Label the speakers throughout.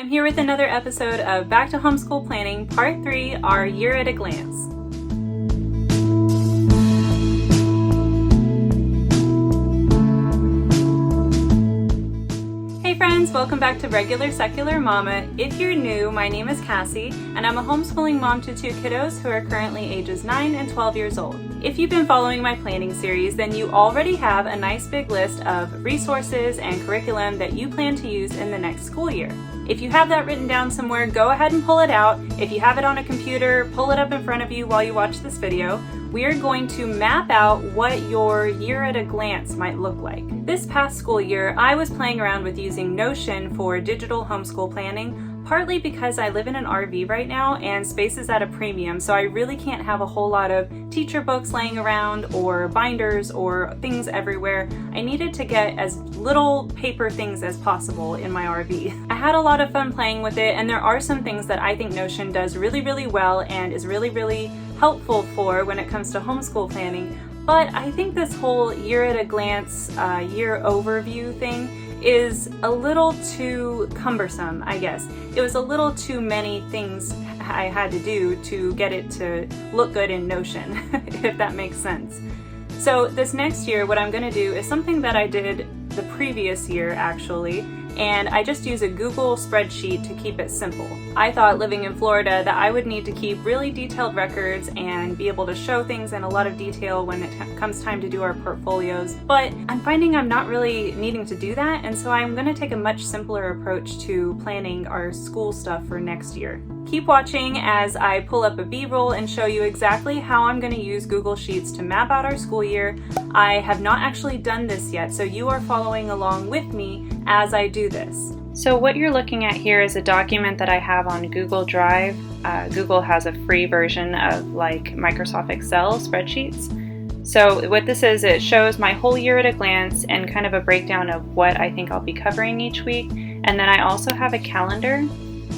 Speaker 1: I'm here with another episode of Back to Homeschool Planning, Part 3, Our Year at a Glance. Hey friends, welcome back to Regular Secular Mama. If you're new, my name is Cassie, and I'm a homeschooling mom to two kiddos who are currently ages 9 and 12 years old. If you've been following my planning series, then you already have a nice big list of resources and curriculum that you plan to use in the next school year. If you have that written down somewhere, go ahead and pull it out. If you have it on a computer, pull it up in front of you while you watch this video. We are going to map out what your year at a glance might look like. This past school year, I was playing around with using Notion for digital homeschool planning, partly because I live in an RV right now and space is at a premium, so I really can't have a whole lot of teacher books laying around or binders or things everywhere. I needed to get as little paper things as possible in my RV. I had a lot of fun playing with it, and there are some things that I think Notion does really, really well and is really, really helpful for when it comes to homeschool planning. But I think this whole year at a glance, year overview thing is a little too cumbersome, I guess. It was a little too many things I had to do to get it to look good in Notion, if that makes sense. So this next year, what I'm gonna do is something that I did the previous year actually, and I just use a Google Spreadsheet to keep it simple. I thought living in Florida that I would need to keep really detailed records and be able to show things in a lot of detail when it comes time to do our portfolios, but I'm finding I'm not really needing to do that, and so I'm going to take a much simpler approach to planning our school stuff for next year. Keep watching as I pull up a B-roll and show you exactly how I'm going to use Google Sheets to map out our school year. I have not actually done this yet, so you are following along with me as I do this. So what you're looking at here is a document that I have on Google Drive. Google has a free version of like Microsoft Excel spreadsheets. So what this is, it shows my whole year at a glance and kind of a breakdown of what I think I'll be covering each week. And then I also have a calendar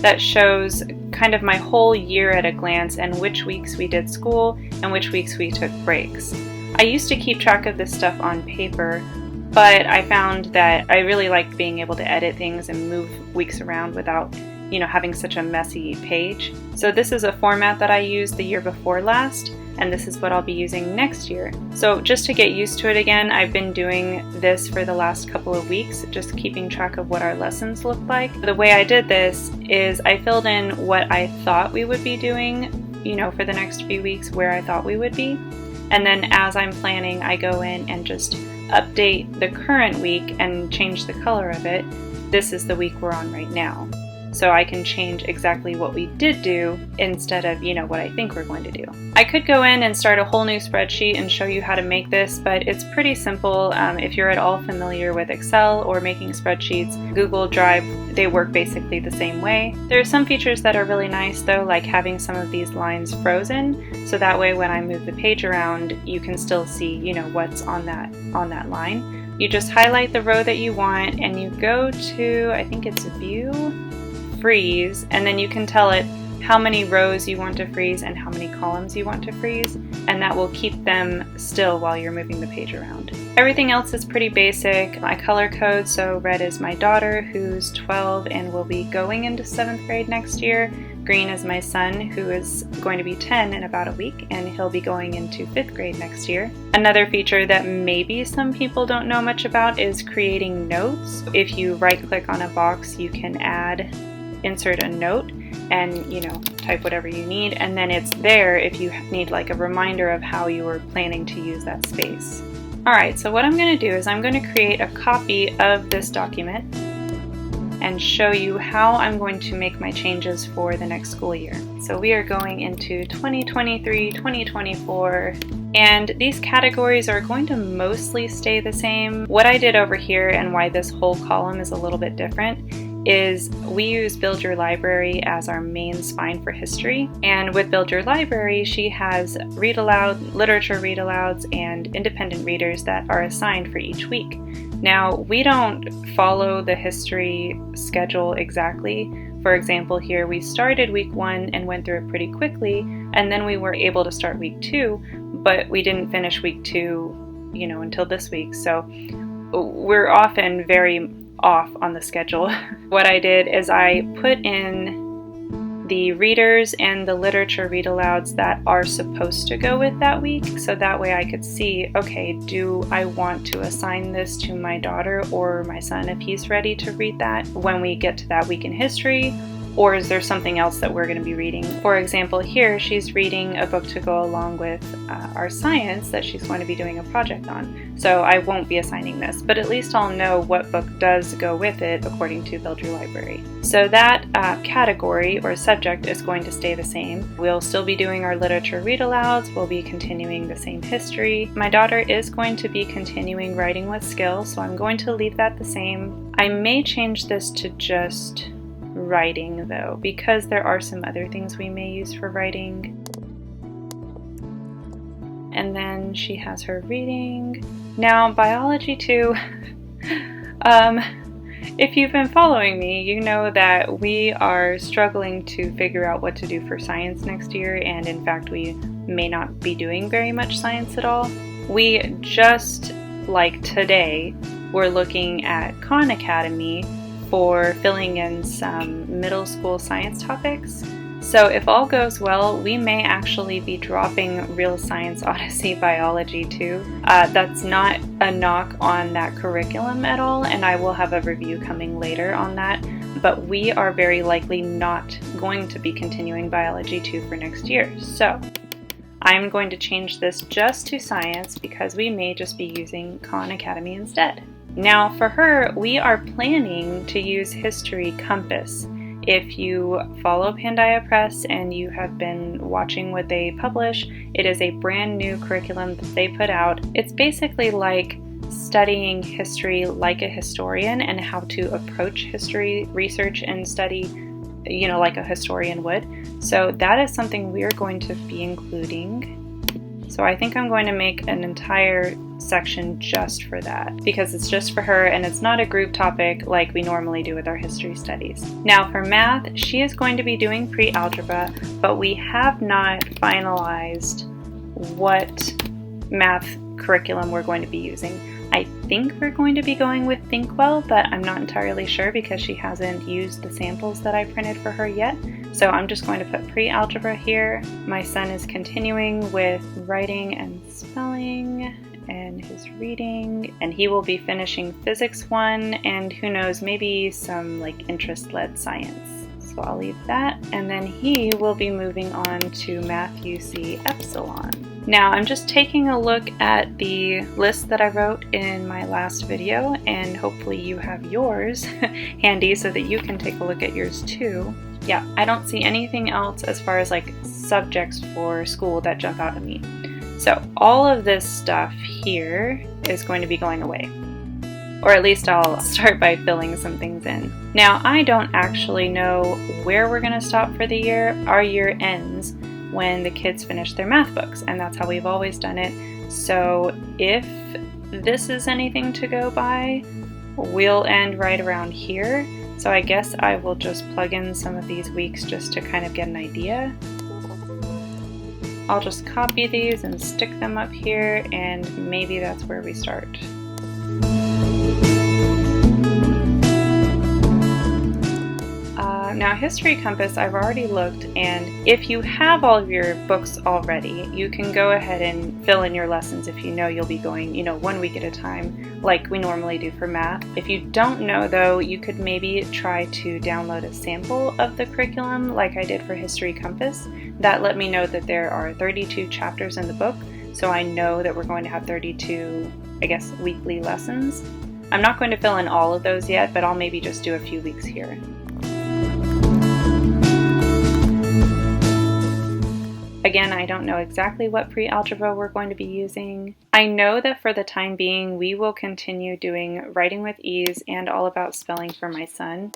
Speaker 1: that shows kind of my whole year at a glance and which weeks we did school and which weeks we took breaks. I used to keep track of this stuff on paper, but I found that I really liked being able to edit things and move weeks around without, having such a messy page. So this is a format that I used the year before last, and this is what I'll be using next year. So just to get used to it again, I've been doing this for the last couple of weeks, just keeping track of what our lessons look like. The way I did this is I filled in what I thought we would be doing, for the next few weeks, where I thought we would be. And then as I'm planning, I go in and just update the current week and change the color of it. This is the week we're on right now. So I can change exactly what we did do instead of, what I think we're going to do. I could go in and start a whole new spreadsheet and show you how to make this, but it's pretty simple. If you're at all familiar with Excel or making spreadsheets, Google Drive, they work basically the same way. There are some features that are really nice though, like having some of these lines frozen, so that way when I move the page around, you can still see, what's on that line. You just highlight the row that you want and you go to, I think it's View, Freeze, and then you can tell it how many rows you want to freeze and how many columns you want to freeze, and that will keep them still while you're moving the page around. Everything else is pretty basic. I color code, so red is my daughter who's 12 and will be going into 7th grade next year. Green is my son who is going to be 10 in about a week, and he'll be going into 5th grade next year. Another feature that maybe some people don't know much about is creating notes. If you right click on a box, you can insert a note and type whatever you need, and then it's there if you need like a reminder of how you were planning to use that space. Alright, so what I'm going to do is I'm going to create a copy of this document and show you how I'm going to make my changes for the next school year. So we are going into 2023-2024, and these categories are going to mostly stay the same. What I did over here and why this whole column is a little bit different is we use Build Your Library as our main spine for history. And with Build Your Library, she has read aloud, literature read alouds, and independent readers that are assigned for each week. Now, we don't follow the history schedule exactly. For example, here we started week 1 and went through it pretty quickly, and then we were able to start week 2, but we didn't finish week 2, until this week. So we're often very off on the schedule. What I did is I put in the readers and the literature read alouds that are supposed to go with that week, so that way I could see, okay, do I want to assign this to my daughter or my son if he's ready to read that when we get to that week in history, or is there something else that we're going to be reading? For example, here she's reading a book to go along with our science that she's going to be doing a project on. So I won't be assigning this, but at least I'll know what book does go with it according to Build Your Library. So that category or subject is going to stay the same. We'll still be doing our literature read alouds. We'll be continuing the same history. My daughter is going to be continuing writing with skill, so I'm going to leave that the same. I may change this to just writing though, because there are some other things we may use for writing. And then she has her reading. Now, biology too. If you've been following me, you know that we are struggling to figure out what to do for science next year, and in fact we may not be doing very much science at all. We just, like today, we're looking at Khan Academy for filling in some middle school science topics. So if all goes well, we may actually be dropping Real Science Odyssey Biology too. That's not a knock on that curriculum at all, and I will have a review coming later on that, but we are very likely not going to be continuing Biology 2 for next year. So I'm going to change this just to science because we may just be using Khan Academy instead. Now for her, we are planning to use History Compass. If you follow Pandia Press and you have been watching what they publish, it is a brand new curriculum that they put out. It's basically like studying history like a historian and how to approach history research and study, you know, like a historian would. So that is something we're going to be including. So I think I'm going to make an entire section just for that because it's just for her and it's not a group topic like we normally do with our history studies. Now for math, she is going to be doing pre-algebra, but we have not finalized what math curriculum we're going to be using. I think we're going to be going with ThinkWell, but I'm not entirely sure because she hasn't used the samples that I printed for her yet. So I'm just going to put pre-algebra here. My son is continuing with writing and spelling and his reading, and he will be finishing Physics 1 and who knows, maybe some like interest-led science. So I'll leave that, and then he will be moving on to Math UC Epsilon. Now I'm just taking a look at the list that I wrote in my last video, and hopefully you have yours handy so that you can take a look at yours too. Yeah, I don't see anything else as far as like subjects for school that jump out at me. So all of this stuff here is going to be going away. Or at least I'll start by filling some things in. Now I don't actually know where we're going to stop for the year. Our year ends when the kids finish their math books, and that's how we've always done it. So if this is anything to go by, we'll end right around here. So I guess I will just plug in some of these weeks just to kind of get an idea. I'll just copy these and stick them up here, and maybe that's where we start. Now History Compass, I've already looked, and if you have all of your books already, you can go ahead and fill in your lessons if you know you'll be going, 1 week at a time like we normally do for math. If you don't know though, you could maybe try to download a sample of the curriculum like I did for History Compass. That let me know that there are 32 chapters in the book, so I know that we're going to have 32, I guess, weekly lessons. I'm not going to fill in all of those yet, but I'll maybe just do a few weeks here. Again, I don't know exactly what pre-algebra we're going to be using. I know that for the time being, we will continue doing Writing with Ease and All About Spelling for my son.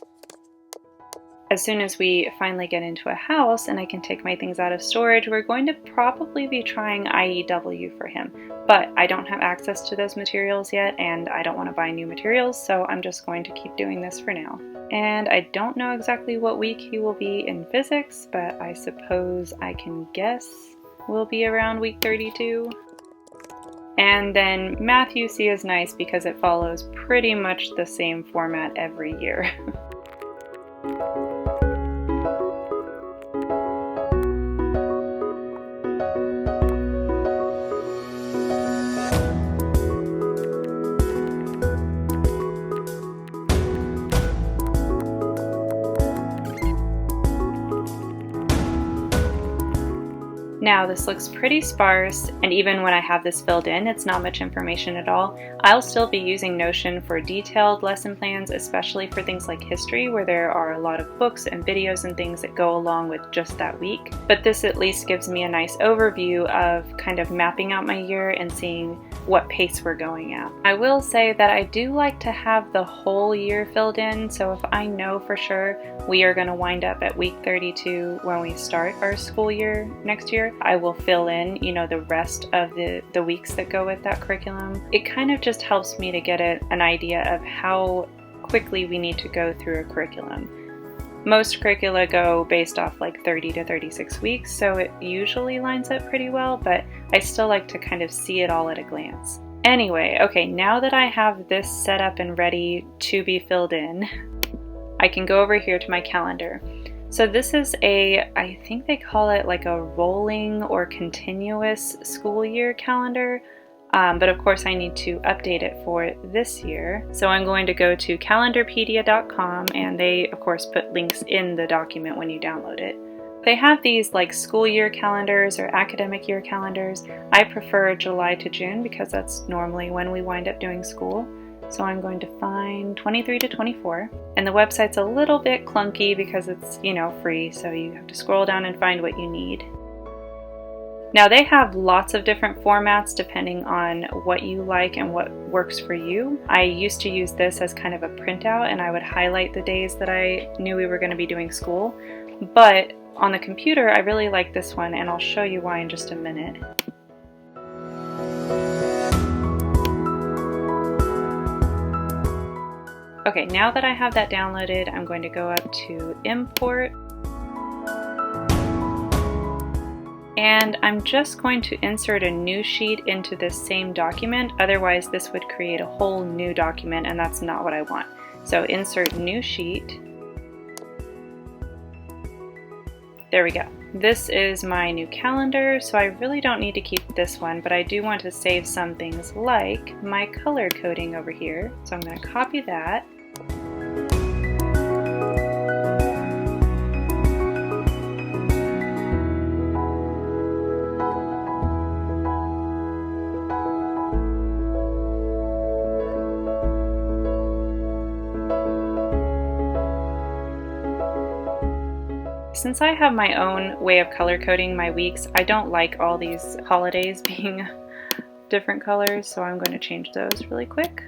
Speaker 1: As soon as we finally get into a house and I can take my things out of storage, we're going to probably be trying IEW for him. But I don't have access to those materials yet, and I don't want to buy new materials, so I'm just going to keep doing this for now. And I don't know exactly what week he will be in physics, but I suppose I can guess we'll be around week 32. And then Math UC is nice because it follows pretty much the same format every year. Now this looks pretty sparse, and even when I have this filled in, it's not much information at all. I'll still be using Notion for detailed lesson plans, especially for things like history, where there are a lot of books and videos and things that go along with just that week. But this at least gives me a nice overview of kind of mapping out my year and seeing what pace we're going at. I will say that I do like to have the whole year filled in, so if I know for sure we are going to wind up at week 32 when we start our school year next year, I will fill in, the rest of the weeks that go with that curriculum. It kind of just helps me to get an idea of how quickly we need to go through a curriculum. Most curricula go based off like 30 to 36 weeks, so it usually lines up pretty well, but I still like to kind of see it all at a glance. Anyway, okay, now that I have this set up and ready to be filled in, I can go over here to my calendar. So this is I think they call it like a rolling or continuous school year calendar. But of course I need to update it for this year. So I'm going to go to calendarpedia.com, and they of course put links in the document when you download it. They have these like school year calendars or academic year calendars. I prefer July to June because that's normally when we wind up doing school. So I'm going to find 23 to 24. And the website's a little bit clunky because it's, free, so you have to scroll down and find what you need. Now they have lots of different formats depending on what you like and what works for you. I used to use this as kind of a printout, and I would highlight the days that I knew we were going to be doing school. But on the computer, I really like this one, and I'll show you why in just a minute. Okay, now that I have that downloaded, I'm going to go up to Import. And I'm just going to insert a new sheet into this same document. Otherwise, this would create a whole new document, and that's not what I want. So insert new sheet. There we go. This is my new calendar, so I really don't need to keep this one, but I do want to save some things like my color coding over here. So I'm going to copy that. Since I have my own way of color coding my weeks, I don't like all these holidays being different colors, so I'm going to change those really quick.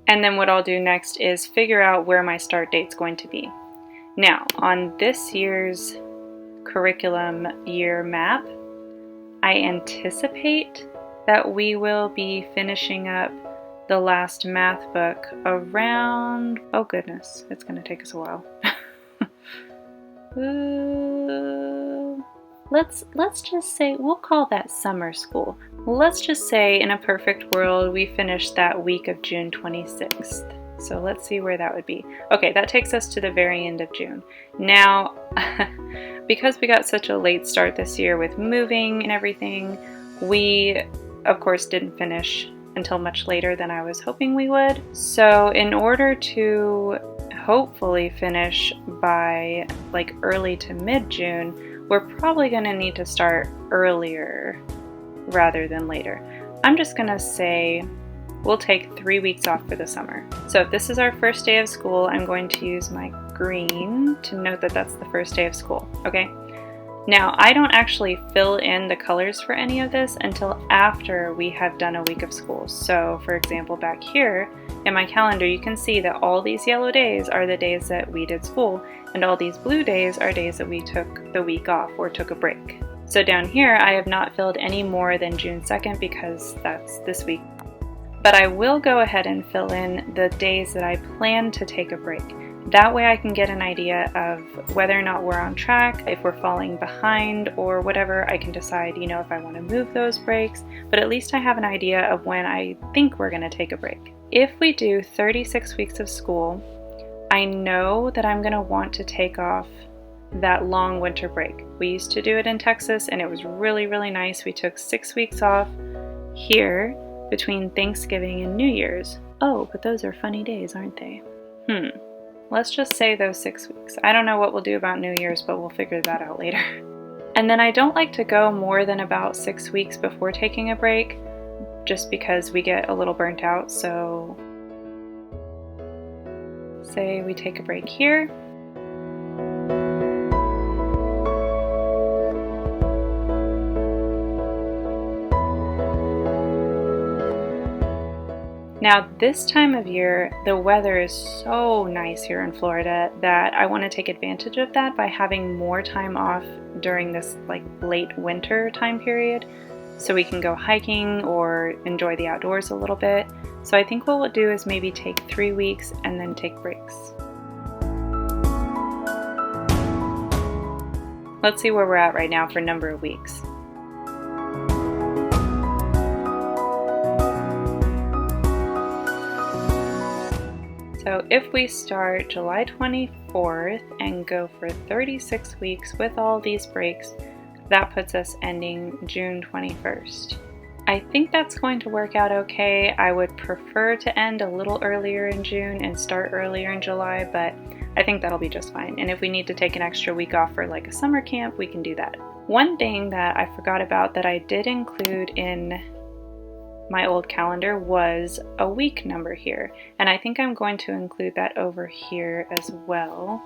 Speaker 1: And then what I'll do next is figure out where my start date's going to be. Now, on this year's curriculum year map, I anticipate that we will be finishing up the last math book around, oh goodness, it's going to take us a while. Let's just say, we'll call that summer school. Let's just say in a perfect world, we finish that week of June 26th. So let's see where that would be. Okay, that takes us to the very end of June. Now, because we got such a late start this year with moving and everything, we, of course, didn't finish until much later than I was hoping we would. So in order to hopefully finish by like early to mid-June, we're probably going to need to start earlier rather than later. I'm just going to say we'll take 3 weeks off for the summer. So if this is our first day of school, I'm going to use my green to note that that's the first day of school, okay? Now, I don't actually fill in the colors for any of this until after we have done a week of school. So, for example, back here in my calendar, you can see that all these yellow days are the days that we did school, and all these blue days are days that we took the week off or took a break. So down here, I have not filled any more than June 2nd because that's this week. But I will go ahead and fill in the days that I plan to take a break. That way I can get an idea of whether or not we're on track, if we're falling behind or whatever. I can decide, if I want to move those breaks, but at least I have an idea of when I think we're going to take a break. If we do 36 weeks of school, I know that I'm going to want to take off that long winter break. We used to do it in Texas and it was really, really nice. We took 6 weeks off here between Thanksgiving and New Year's. Oh, but those are funny days, aren't they? Let's just say those 6 weeks. I don't know what we'll do about New Year's, but we'll figure that out later. And then I don't like to go more than about 6 weeks before taking a break, just because we get a little burnt out. So say we take a break here. Now this time of year, the weather is so nice here in Florida that I want to take advantage of that by having more time off during this late winter time period so we can go hiking or enjoy the outdoors a little bit. So I think what we'll do is maybe take 3 weeks and then take breaks. Let's see where we're at right now for number of weeks. So if we start July 24th and go for 36 weeks with all these breaks, that puts us ending June 21st. I think that's going to work out okay. I would prefer to end a little earlier in June and start earlier in July, but I think that'll be just fine. And if we need to take an extra week off for a summer camp, we can do that. One thing that I forgot about that I did include in my old calendar was a week number here, and I think I'm going to include that over here as well.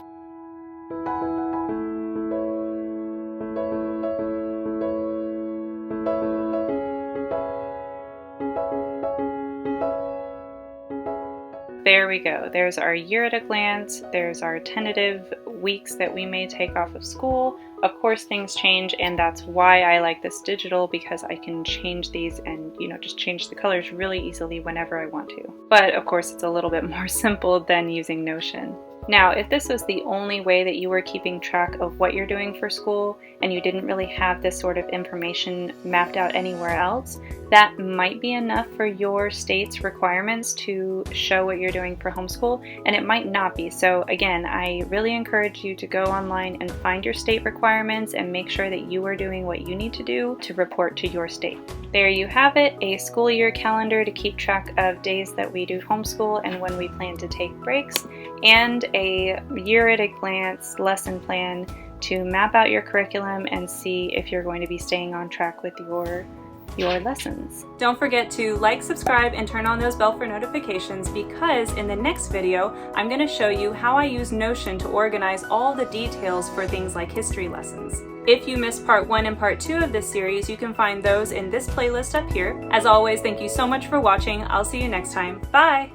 Speaker 1: There we go. There's our year at a glance. There's our tentative weeks that we may take off of school. Of course, things change, and that's why I like this digital, because I can change these and, just change the colors really easily whenever I want to. But of course, it's a little bit more simple than using Notion. Now, if this was the only way that you were keeping track of what you're doing for school and you didn't really have this sort of information mapped out anywhere else, that might be enough for your state's requirements to show what you're doing for homeschool, and it might not be. So again, I really encourage you to go online and find your state requirements and make sure that you are doing what you need to do to report to your state. There you have it, a school year calendar to keep track of days that we do homeschool and when we plan to take breaks, and a year at a glance lesson plan to map out your curriculum and see if you're going to be staying on track with your lessons. Don't forget to like, subscribe, and turn on those bell for notifications, because in the next video, I'm going to show you how I use Notion to organize all the details for things like history lessons. If you missed part 1 and part 2 of this series, you can find those in this playlist up here. As always, thank you so much for watching. I'll see you next time. Bye!